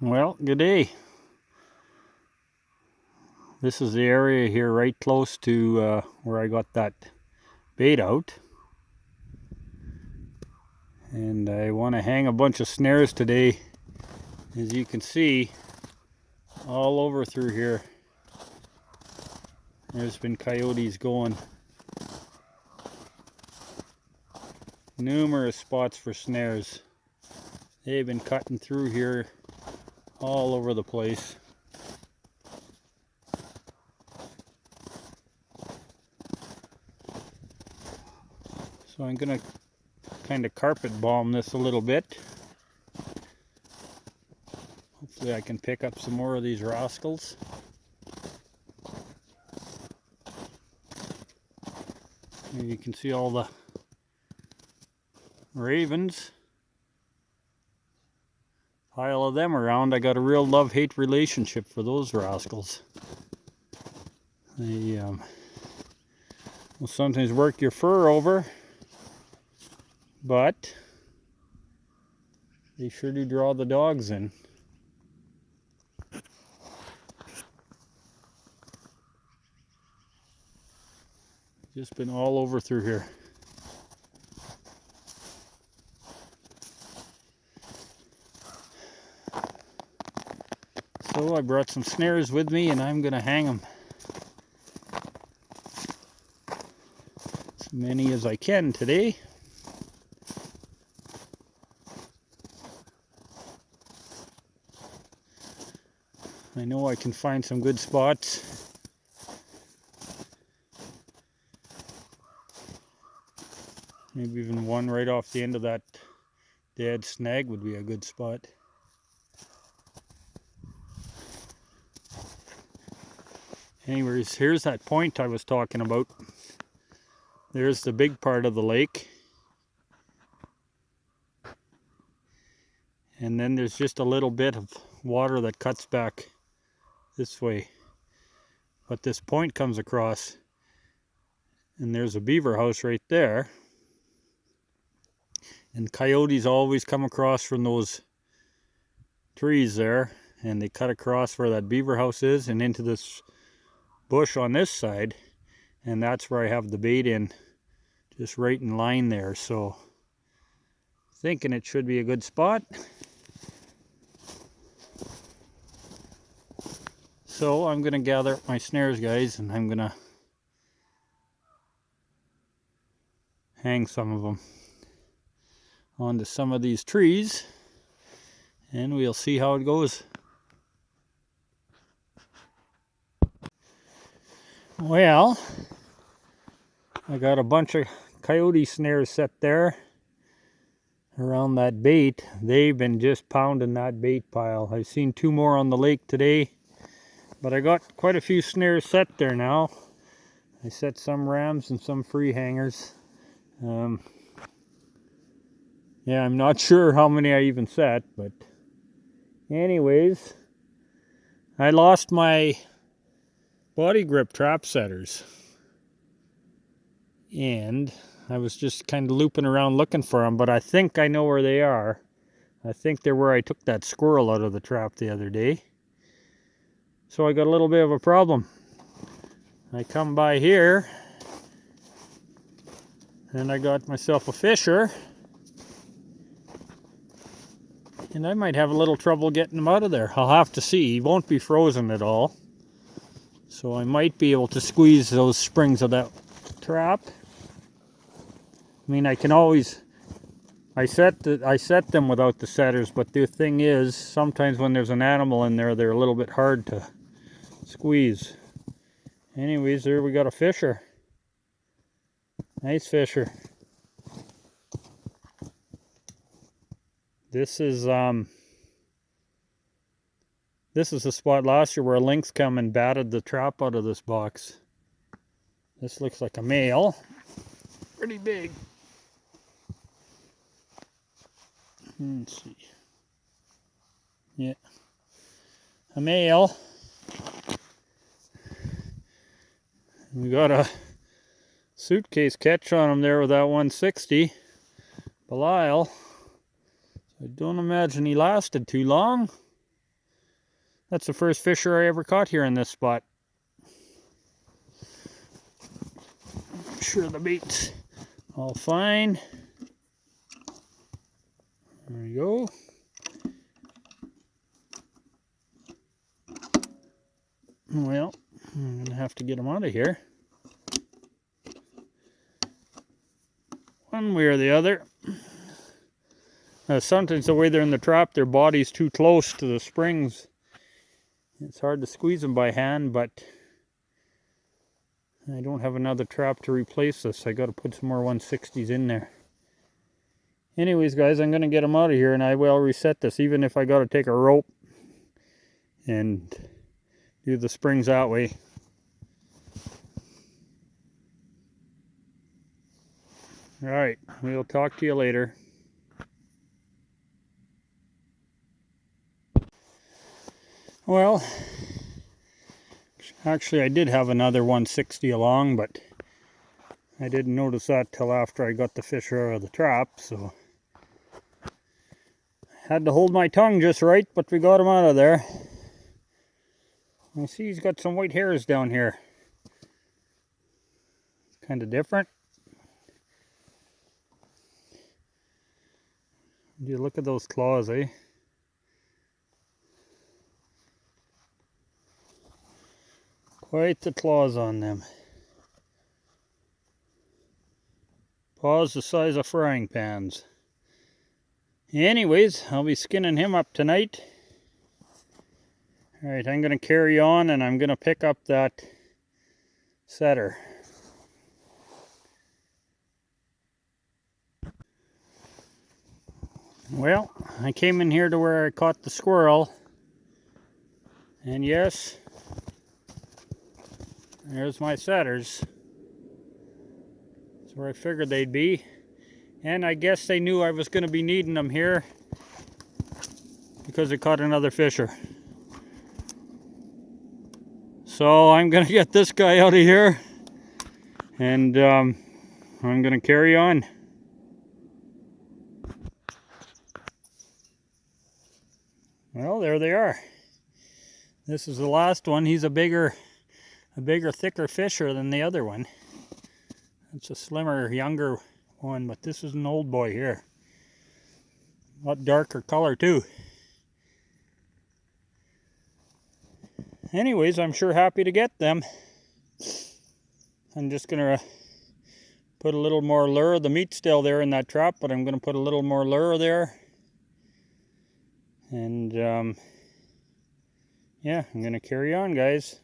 Well, good day. This is the area here right close to where I got that bait out. And I want to hang a bunch of snares today. As you can see, all over through here, there's been coyotes going. Numerous spots for snares. They've been cutting through here all over the place. So I'm going to kind of carpet bomb this a little bit. Hopefully I can pick up some more of these rascals. Here you can see all the ravens. Pile of them around. I got a real love-hate relationship for those rascals. They will sometimes work your fur over, but they sure do draw the dogs in. Just been all over through here. So I brought some snares with me and I'm gonna hang them. As many as I can today. I know I can find some good spots. Maybe even one right off the end of that dead snag would be a good spot. Anyways, here's that point I was talking about. There's the big part of the lake. And then there's just a little bit of water that cuts back this way. But this point comes across, and there's a beaver house right there. And coyotes always come across from those trees there, and they cut across where that beaver house is and into this bush on this side, and that's where I have the bait in, just right in line there. So thinking it should be a good spot. So I'm gonna gather up my snares, guys, and I'm gonna hang some of them onto some of these trees, and we'll see how it goes. Well, I got a bunch of coyote snares set there around that bait. They've been just pounding that bait pile. I've seen two more on the lake today, but I got quite a few snares set there now. I set some rams and some free hangers. Yeah, I'm not sure how many I even set, but anyways, I lost my body grip trap setters, and I was just kind of looping around looking for them, but I think I know where they are. I think they're where I took that squirrel out of the trap the other day. So I got a little bit of a problem. I come by here and I got myself a fisher, and I might have a little trouble getting him out of there. I'll have to see. He won't be frozen at all, so I might be able to squeeze those springs of that trap. I mean, I can always, I set them without the setters, but the thing is, sometimes when there's an animal in there, they're a little bit hard to squeeze. Anyways, there we got a fisher. Nice fisher. This is a spot last year where a lynx come and batted the trap out of this box. This looks like a male. Pretty big. Let's see. Yeah. A male. We got a suitcase catch on him there with that 160. Belial. I don't imagine he lasted too long. That's the first fisher I ever caught here in this spot. I'm sure the bait's all fine. There we go. Well, I'm going to have to get them out of here. One way or the other. Sometimes the way they're in the trap, their body's too close to the springs. It's hard to squeeze them by hand, but I don't have another trap to replace this. I got to put some more 160s in there. Anyways, guys, I'm going to get them out of here, and I will reset this, even if I got to take a rope and do the springs that way. All right, we'll talk to you later. Well, actually I did have another 160 along, but I didn't notice that till after I got the fish out of the trap, so I had to hold my tongue just right, but we got him out of there. I see he's got some white hairs down here. It's kind of different. You look at those claws, eh? Quite the claws on them. Paws the size of frying pans. Anyways, I'll be skinning him up tonight. Alright, I'm going to carry on and I'm going to pick up that setter. Well, I came in here to where I caught the squirrel. And yes, there's my setters. That's where I figured they'd be. And I guess they knew I was going to be needing them here because I caught another fisher. So I'm going to get this guy out of here and I'm going to carry on. Well, there they are. This is the last one. He's a bigger, thicker fisher than the other one. It's a slimmer, younger one, but this is an old boy here. A lot darker color too. Anyways, I'm sure happy to get them. I'm just gonna put a little more lure. The meat's still there in that trap, but I'm gonna put a little more lure there. And yeah, I'm gonna carry on, guys.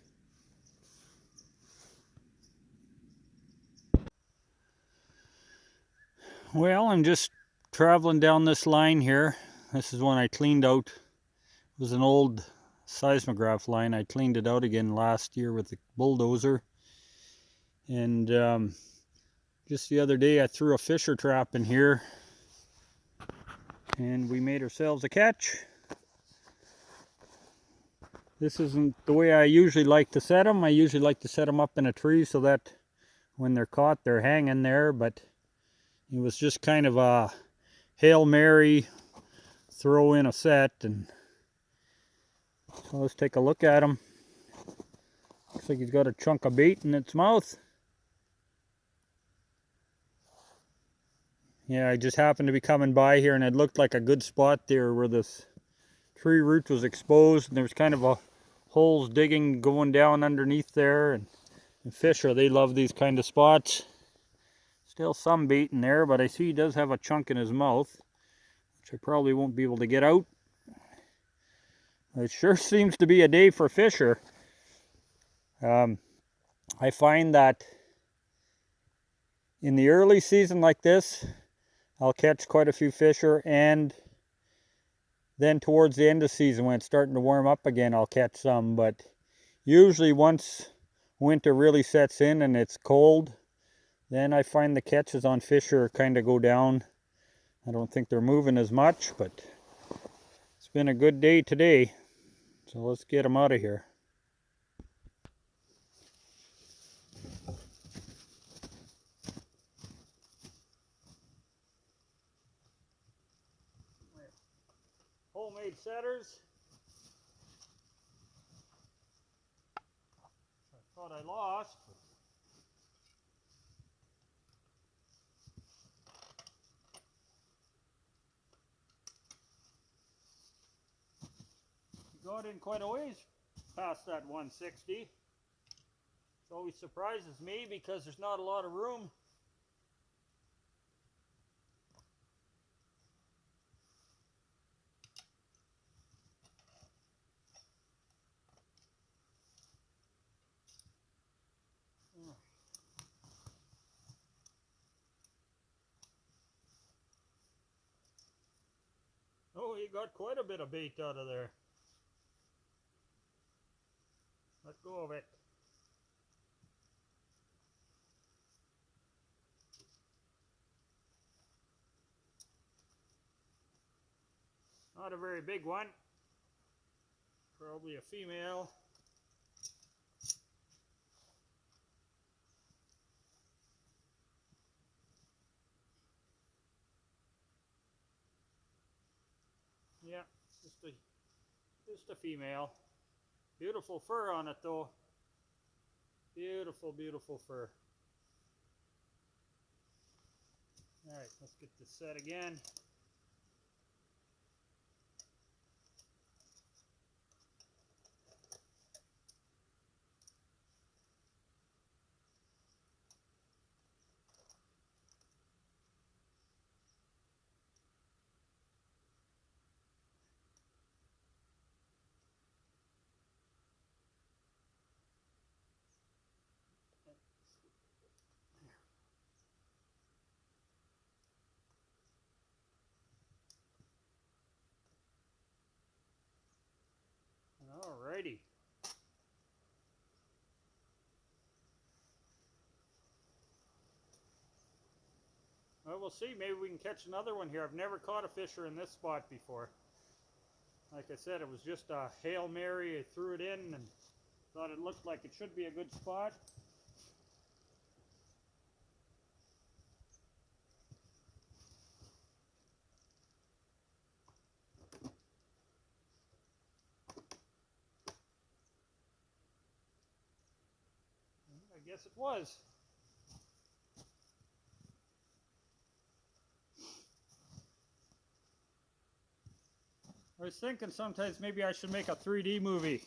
Well, I'm just traveling down this line here. This is one I cleaned out. It was an old seismograph line. I cleaned it out again last year with the bulldozer. And just the other day I threw a fisher trap in here and we made ourselves a catch. This isn't the way I usually like to set them. I usually like to set them up in a tree so that when they're caught they're hanging there, but it was just kind of a Hail Mary, throw in a set, and so let's take a look at him. Looks like he's got a chunk of bait in its mouth. Yeah, I just happened to be coming by here and it looked like a good spot there where this tree root was exposed and there was kind of a holes digging going down underneath there, and fish they love these kind of spots. Still some bait in there, but I see he does have a chunk in his mouth, which I probably won't be able to get out. It sure seems to be a day for fisher. I find that in the early season like this, I'll catch quite a few fisher, and then towards the end of the season when it's starting to warm up again, I'll catch some. But usually once winter really sets in and it's cold, then I find the catches on fisher kind of go down. I don't think they're moving as much, but it's been a good day today. So let's get them out of here. Homemade setters. what I lost. Got in quite a ways past that 160. It always surprises me because there's not a lot of room. Oh, he got quite a bit of bait out of there. Let go of it. Not a very big one. Probably a female. Yeah, just a female. Beautiful fur on it though. Beautiful, beautiful fur. Alright, let's get this set again. Alrighty. Well, we'll see. Maybe we can catch another one here. I've never caught a fisher in this spot before. Like I said, it was just a Hail Mary. I threw it in and thought it looked like it should be a good spot. I guess it was. I was thinking sometimes maybe I should make a 3D movie.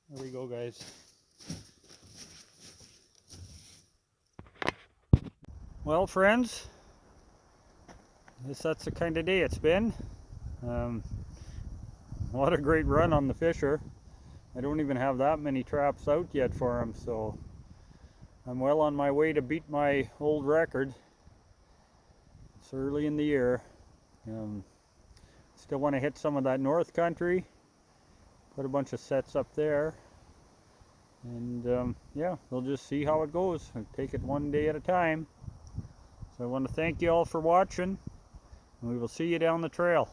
There we go, guys. Well, friends, I guess that's the kind of day it's been. What a great run on the fisher. I don't even have that many traps out yet for him, so I'm well on my way to beat my old record. It's early in the year. Still want to hit some of that north country. Put a bunch of sets up there. And yeah, we'll just see how it goes. I'll take it one day at a time. So I want to thank you all for watching. And we will see you down the trail.